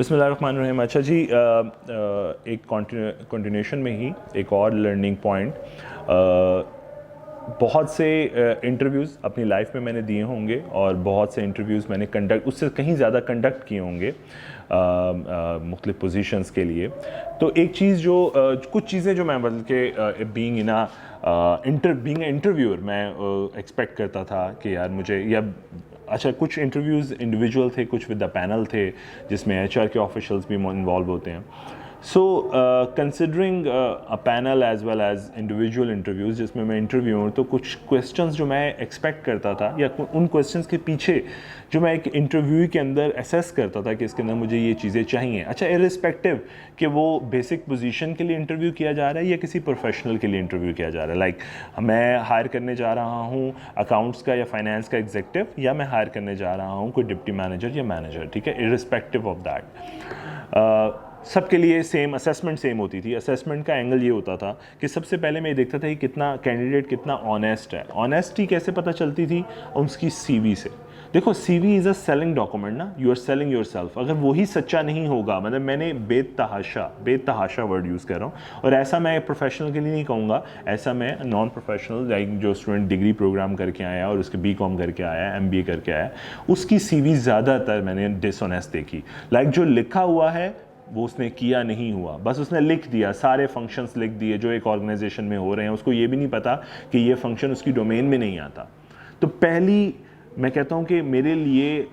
बिस्मिल्लाहिर्रहमानिर्रहीम। अच्छा जी, एक कंटिन्यूशन में ही एक और लर्निंग पॉइंट, बहुत से इंटरव्यूज़ अपनी लाइफ में मैंने दिए होंगे और बहुत से इंटरव्यूज़ मैंने उससे कहीं ज़्यादा कंडक्ट किए होंगे मुख्तलिफ़ पोजीशंस के लिए। तो एक चीज़ जो कुछ चीज़ें जो मैं बल्कि बीइंग इंटरव्यूअर मैं एक्सपेक्ट करता था कि यार मुझे, या अच्छा कुछ इंटरव्यूज़ इंडिविजुअल थे, कुछ विद द पैनल थे जिसमें एचआर के ऑफिशियल्स भी इन्वॉल्व होते हैं। So considering a panel as well as individual interviews जिसमें मैं इंटरव्यू हूँ, तो कुछ क्वेश्चंस जो मैं एक्सपेक्ट करता था या उन क्वेश्चंस के पीछे जो मैं एक इंटरव्यू के अंदर असेस करता था कि इसके अंदर मुझे ये चीज़ें चाहिए। अच्छा, इर्रिस्पेक्टिव कि वो बेसिक पोजीशन के लिए इंटरव्यू किया जा रहा है या किसी प्रोफेशनल के लिए इंटरव्यू किया जा रहा है। लाइक मैं हायर करने जा रहा हूँ अकाउंट्स का या फाइनेंस का एग्जीक्यूटिव, या मैं हायर करने जा रहा हूँ कोई डिप्टी मैनेजर या मैनेजर, ठीक है, इर्रिस्पेक्टिव ऑफ दैट सबके लिए सेम असेसमेंट सेम होती थी। असेसमेंट का एंगल ये होता था कि सबसे पहले मैं ये देखता था कि कितना कैंडिडेट कितना ऑनेस्ट है। ऑनेस्टी कैसे पता चलती थी? उसकी सीवी से। देखो, CV is a selling document ना, you are selling yourself. अगर वही सच्चा नहीं होगा, मतलब मैंने बेतहाशा वर्ड यूज़ कर रहा हूँ, और ऐसा मैं प्रोफेशनल के लिए नहीं कहूँगा, ऐसा मैं नॉन प्रोफेशनल लाइक जो स्टूडेंट डिग्री प्रोग्राम करके आया और उसके बीकॉम करके आया, एमबीए करके आया, उसकी सीवी ज़्यादातर मैंने डिसऑनेस्ट देखी। लाइक जो लिखा हुआ है वो उसने किया नहीं हुआ, बस उसने लिख दिया, सारे फंक्शंस लिख दिए जो एक ऑर्गेनाइजेशन में हो रहे हैं। उसको ये भी नहीं पता कि ये फंक्शन उसकी डोमेन में नहीं आता। तो पहली मैं कहता हूँ कि मेरे लिए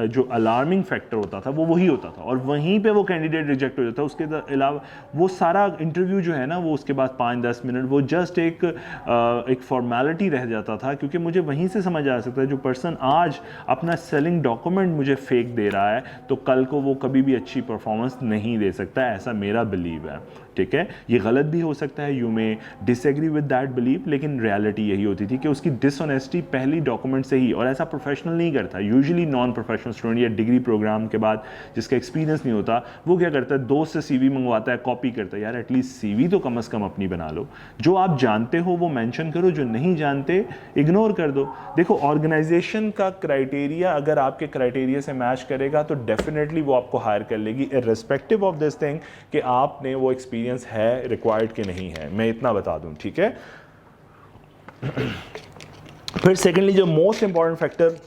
जो अलार्मिंग फैक्टर होता था वो वही होता था, और वहीं पे वो कैंडिडेट रिजेक्ट हो जाता। उसके अलावा वो सारा इंटरव्यू जो है ना, वो उसके बाद 5-10 मिनट वो जस्ट एक फॉर्मेलिटी रह जाता था, क्योंकि मुझे वहीं से समझ आ सकता है जो पर्सन आज अपना सेलिंग डॉक्यूमेंट मुझे फेक दे रहा है, तो कल को वो कभी भी अच्छी परफॉर्मेंस नहीं दे सकता है, ऐसा मेरा बिलीव है। ठीक है, ये गलत भी हो सकता है, you may disagree with that believe, लेकिन रियलिटी यही होती थी कि उसकी डिसऑनेस्टी पहली डॉक्यूमेंट से ही, और ऐसा प्रोफेशनल नहीं करता। यूजुअली नॉन प्रोफेशनल स्टूडेंट या डिग्री प्रोग्राम के बाद जिसका एक्सपीरियंस नहीं होता, वो क्या करता है, दोस्त से सीवी मंगवाता है, कॉपी करता है। यार एटलीस्ट सीवी तो कम से कम अपनी बना लो, जो आप जानते हो वो मेंशन करो, जो नहीं जानते इग्नोर कर दो। देखो, ऑर्गेनाइजेशन का क्राइटेरिया अगर आपके क्राइटेरिया से मैच करेगा तो डेफिनेटली वो आपको हायर कर लेगी, इर्रेस्पेक्टिव ऑफ दिस थिंग कि आपने वो एक्सपीरियंस है रिक्वायर्ड कि नहीं है। मैं इतना बता दूं, ठीक है। फिर सेकेंडली जो मोस्ट इंपॉर्टेंट फैक्टर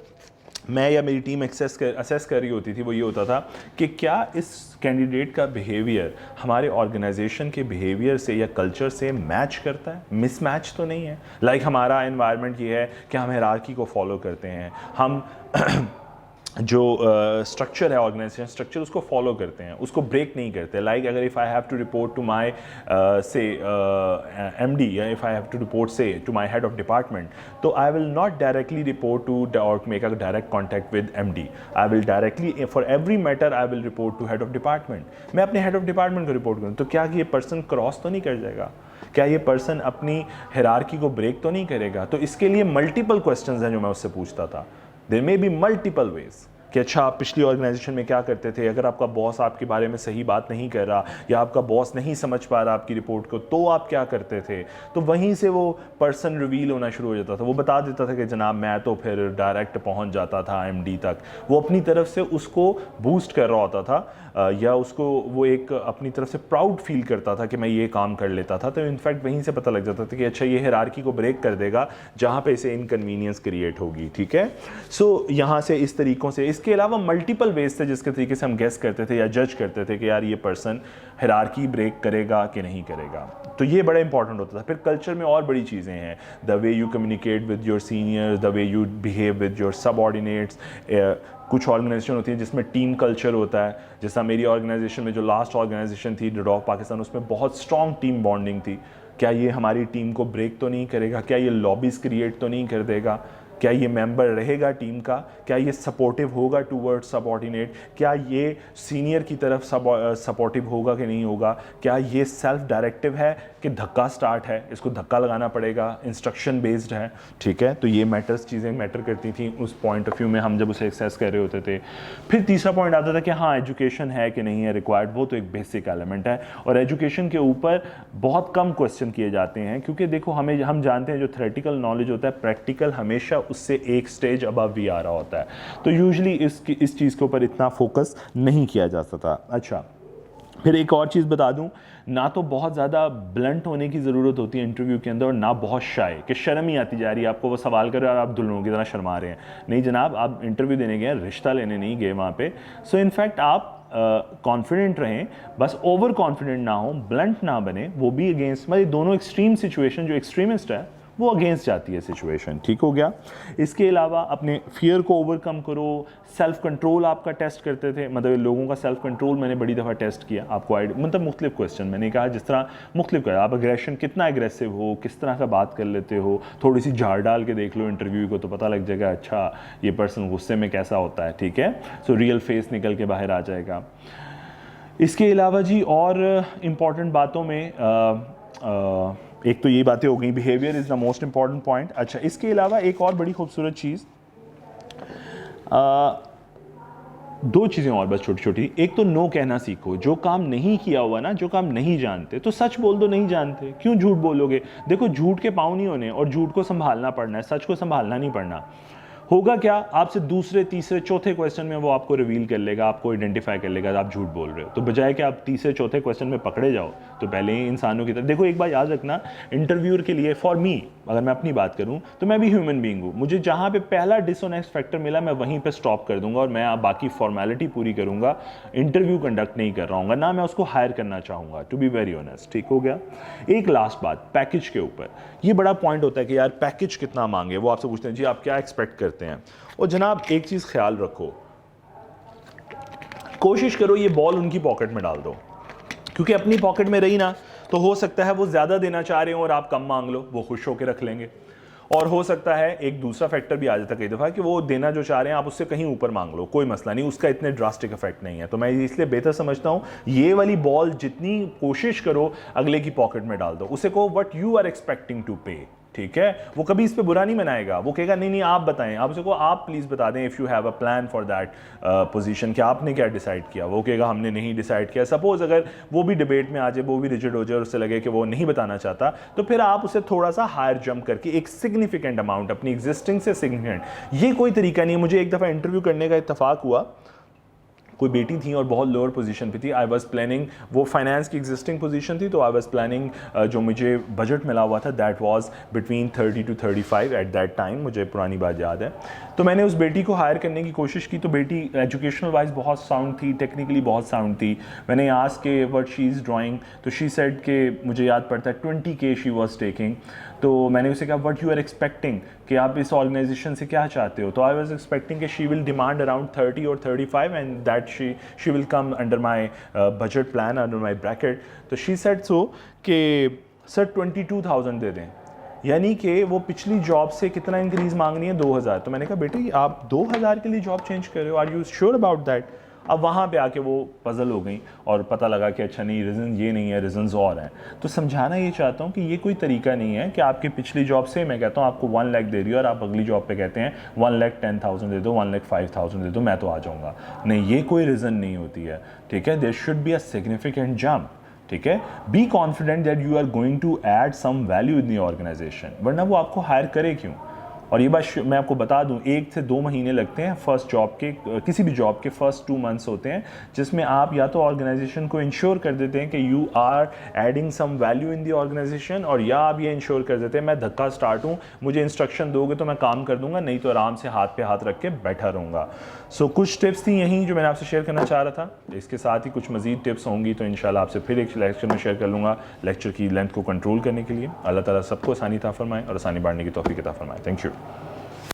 मैं या मेरी टीम असेस कर रही होती थी, वो ये होता था कि क्या इस कैंडिडेट का बिहेवियर हमारे ऑर्गेनाइजेशन के बिहेवियर से या कल्चर से मैच करता है, मिसमैच तो नहीं है। लाइक हमारा एनवायरनमेंट ये है कि हम हायरार्की को फॉलो करते हैं, हम जो स्ट्रक्चर है ऑर्गेनाइजेशन स्ट्रक्चर उसको फॉलो करते हैं, उसको ब्रेक नहीं करते। लाइक अगर if I have to report to my say MD, या if I have to report say to my head of department, तो I will not directly report to और make a direct contact with MD. I will directly for every matter I will report to head of department. मैं अपने head of department को report करूँ, तो क्या ये person cross तो नहीं कर जाएगा? क्या ये पर्सन अपनी हायरार्की को ब्रेक तो नहीं करेगा? तो इसके लिए मल्टीपल क्वेश्चंस हैं जो मैं उससे पूछता था। There may be multiple ways कि अच्छा आप पिछली ऑर्गेनाइजेशन में क्या करते थे, अगर आपका बॉस आपके बारे में सही बात नहीं कर रहा या आपका बॉस नहीं समझ पा रहा आपकी रिपोर्ट को, तो आप क्या करते थे? तो वहीं से वो पर्सन रिवील होना शुरू हो जाता था। वो बता देता था कि जनाब मैं तो फिर डायरेक्ट पहुंच जाता था एमडी तक। वो अपनी तरफ से उसको बूस्ट कर रहा होता था, या उसको वो एक अपनी तरफ से प्राउड फील करता था कि मैं ये काम कर लेता था। तो इनफैक्ट वहीं से पता लग जाता था कि अच्छा ये हायरार्की को ब्रेक कर देगा जहाँ पे इसे इनकन्वीनियंस क्रिएट होगी। ठीक है, सो यहाँ से इस तरीक़ों से, इसके अलावा मल्टीपल वेज थे जिसके तरीके से हम गेस करते थे या जज करते थे कि यार ये पर्सन हायरार्की ब्रेक करेगा कि नहीं करेगा। तो ये बड़ा इंपॉर्टेंट होता था। फिर कल्चर में और बड़ी चीज़ें हैं, the way you communicate with your seniors, the way you behave with your subordinates. कुछ ऑर्गेनाइजेशन होती है जिसमें टीम कल्चर होता है, जैसा मेरी ऑर्गेनाइजेशन में जो लास्ट ऑर्गेनाइजेशन थी डॉग पाकिस्तान, उसमें बहुत स्ट्रॉन्ग टीम बॉन्डिंग थी। क्या ये हमारी टीम को ब्रेक तो नहीं करेगा? क्या ये लॉबीज क्रिएट तो नहीं कर देगा? क्या ये मेंबर रहेगा टीम का? क्या ये सपोर्टिव होगा टूवर्ड्स सबऑर्डिनेट? क्या ये सीनियर की तरफ सपोर्टिव होगा कि नहीं होगा? क्या ये सेल्फ डायरेक्टिव है कि धक्का स्टार्ट है, इसको धक्का लगाना पड़ेगा, इंस्ट्रक्शन बेस्ड है? ठीक है, तो ये चीज़ें मैटर करती थी उस पॉइंट ऑफ व्यू में हम जब उसे एक्सेस कर रहे होते थे। फिर तीसरा पॉइंट आता था कि हाँ एजुकेशन है कि नहीं है रिक्वायर्ड, वो तो एक बेसिक एलिमेंट है, और एजुकेशन के ऊपर बहुत कम क्वेश्चन किए जाते हैं, क्योंकि देखो हम जानते हैं जो थ्योरेटिकल नॉलेज होता है, प्रैक्टिकल हमेशा उससे एक स्टेज अबव भी आ रहा होता है। तो यूजुअली इस चीज़ के ऊपर इतना फोकस नहीं किया जा सकता। अच्छा, फिर एक और चीज़ बता दूं, ना तो बहुत ज़्यादा ब्लंट होने की ज़रूरत होती है इंटरव्यू के अंदर, और ना बहुत शाय कि शर्म ही आती जा रही है आपको वो सवाल करे और आप दुल्हनों की तरह शर्मा रहे हैं। नहीं जनाब, आप इंटरव्यू देने गए, रिश्ता लेने नहीं गए वहाँ पे। सो इनफैक्ट आप कॉन्फिडेंट रहें, बस ओवर कॉन्फिडेंट ना हो, ब्लंट ना बने। वो भी अगेंस्ट, मतलब दोनों एक्सट्रीम सिचुएशन, जो एक्सट्रीमिस्ट है वो अगेंस्ट जाती है सिचुएशन। ठीक हो गया। इसके अलावा अपने फियर को ओवरकम करो। सेल्फ कंट्रोल आपका टेस्ट करते थे, मतलब लोगों का सेल्फ कंट्रोल मैंने बड़ी दफ़ा टेस्ट किया। आपको मतलब मुख्तलिफ क्वेश्चन मैंने कहा, जिस तरह मुख्तलिफ कर, आप अग्रेशन कितना एग्रेसिव हो, किस तरह का बात कर लेते हो, थोड़ी सी झाड़ डाल के देख लो इंटरव्यू को तो पता लग जाएगा अच्छा ये पर्सन गुस्से में कैसा होता है। ठीक है, सो रियल फेस निकल के बाहर आ जाएगा। इसके अलावा जी और इम्पॉर्टेंट बातों में एक तो ये बातें हो गई, behaviour is the most important point. अच्छा, इसके अलावा एक और बड़ी खूबसूरत चीज़, दो चीज़ें और बस छोटी छोटी। एक तो नो कहना सीखो। जो काम नहीं किया हुआ ना, जो काम नहीं जानते तो सच बोल दो नहीं जानते, क्यों झूठ बोलोगे। देखो, झूठ के पाँव नहीं होने और झूठ को संभालना पड़ना है, सच को संभालना नहीं पड़ना। होगा क्या, आपसे दूसरे तीसरे चौथे क्वेश्चन में वो आपको रिवील कर लेगा, आपको आइडेंटिफाई कर लेगा आप झूठ बोल रहे हो। तो बजाय कि आप तीसरे चौथे क्वेश्चन में पकड़े जाओ, तो पहले ही इंसानों की तरह देखो। एक बात याद रखना, इंटरव्यूअर के लिए, फॉर मी, अगर मैं अपनी बात करूं तो मैं भी ह्यूमन बीइंग हूं। मुझे जहां पे पहला डिसऑनेस्ट फैक्टर मिला मैं वहीं पे स्टॉप कर दूंगा और मैं बाकी फॉर्मेलिटी पूरी करूंगा। इंटरव्यू कंडक्ट नहीं कर रहा हूँ, ना मैं उसको हायर करना चाहूँगा, टू बी वेरी ऑनेस्ट। ठीक हो गया। एक लास्ट बात पैकेज के ऊपर, ये बड़ा पॉइंट होता है कि यार पैकेज कितना मांगे। वो आपसे पूछते हैं जी आप क्या एक्सपेक्ट करते हैं। और जनाब एक चीज़ ख्याल रखो, कोशिश करो ये बॉल उनकी पॉकेट में डाल दो, क्योंकि अपनी पॉकेट में रही ना तो हो सकता है वो ज़्यादा देना चाह रहे हो और आप कम मांग लो, वो खुश होकर रख लेंगे। और हो सकता है एक दूसरा फैक्टर भी आ जाता है कई दफ़ा कि वो देना जो चाह रहे हैं आप उससे कहीं ऊपर मांग लो, कोई मसला नहीं, उसका इतने ड्रास्टिक इफेक्ट नहीं है। तो मैं इसलिए बेहतर समझता हूँ ये वाली बॉल जितनी कोशिश करो अगले की पॉकेट में डाल दो, उसे कहो what you are expecting to pay. ठीक है, वो कभी इस पे बुरा नहीं मनाएगा, वो कहेगा नहीं नहीं आप बताएं, आप उसे को आप प्लीज़ बता दें if you have a plan for that position कि आपने क्या डिसाइड किया। वो कहेगा हमने नहीं डिसाइड किया। सपोज अगर वो भी डिबेट में आ जाए, वो भी रिजिड हो जाए और उससे लगे कि वो नहीं बताना चाहता, तो फिर आप उसे थोड़ा सा हायर जंप करके एक सिग्निफिकेंट अमाउंट अपनी एग्जिस्टिंग से सिग्निफिकेंट, ये कोई तरीका नहीं है। मुझे एक दफ़ा इंटरव्यू करने का इत्तेफाक हुआ, कोई बेटी थी और बहुत लोअर पोजीशन पे थी। आई वाज प्लानिंग, वो फाइनेंस की एग्जिस्टिंग पोजीशन थी, तो आई वाज प्लानिंग जो मुझे बजट मिला हुआ था that was between 30 to 35 at that time, मुझे पुरानी बात याद है। तो मैंने उस बेटी को हायर करने की कोशिश की। तो बेटी एजुकेशनल वाइज बहुत साउंड थी, टेक्निकली बहुत साउंड थी। मैंने आस्क्ड के व्हाट शी इज़ ड्राइंग, तो शी सेड के मुझे याद पड़ता है 20K शी वाज टेकिंग। तो मैंने उसे कहा व्हाट यू आर एक्सपेक्टिंग, कि आप इस ऑर्गेनाइजेशन से क्या चाहते हो। तो आई वाज एक्सपेक्टिंग कि she will demand around 30 or 35 and that she will come under my budget plan, under my bracket. तो शी सेड सो कि सर 22,000 दे दें, यानी कि वो पिछली जॉब से कितना इंक्रीज़ मांगनी है, 2,000। तो मैंने कहा बेटी आप 2,000 के लिए जॉब चेंज कर रहे हो, are you sure about that. अब वहाँ पे आके वो पजल हो गई और पता लगा कि अच्छा नहीं, रीज़न ये नहीं है, रीज़न्स और हैं। तो समझाना ये चाहता हूँ कि ये कोई तरीका नहीं है कि आपकी पिछली जॉब से मैं कहता हूँ आपको 1 लाख दे रही हो और आप अगली जॉब पे कहते हैं 1,10,000 दे दो, 1,05,000 दे दो, मैं तो आ जाऊँगा। नहीं, ये कोई रीज़न नहीं होती है। ठीक है, there should be a significant jump. ठीक है, be confident that you are going to add some value in the organisation, वरना वो आपको हायर करे क्यों। और ये बात मैं आपको बता दूं, 1 से 2 महीने लगते हैं फर्स्ट जॉब के, किसी भी जॉब के फर्स्ट 2 मंथ्स होते हैं, जिसमें आप या तो ऑर्गेनाइजेशन को इंश्योर कर देते हैं कि you are adding some value in the organisation, और या आप ये इंश्योर कर देते हैं मैं धक्का स्टार्ट हूँ, मुझे इंस्ट्रक्शन दोगे तो मैं काम कर दूंगा, नहीं तो आराम से हाथ पे हाथ रख के बैठा रहूँगा। सो कुछ टिप्स थी यहीं जो मैंने आपसे शेयर करना चाह रहा था। इसके साथ ही कुछ मज़ीद टिप्स होंगी तो इंशाल्लाह आपसे फिर एक लेक्चर में शेयर कर लूँगा, लेक्चर की लेंथ को कंट्रोल करने के लिए। अल्लाह ताला सबको आसानी अता फरमाए और आसानी बांटने की तौफीक अता फरमाए। Thank you.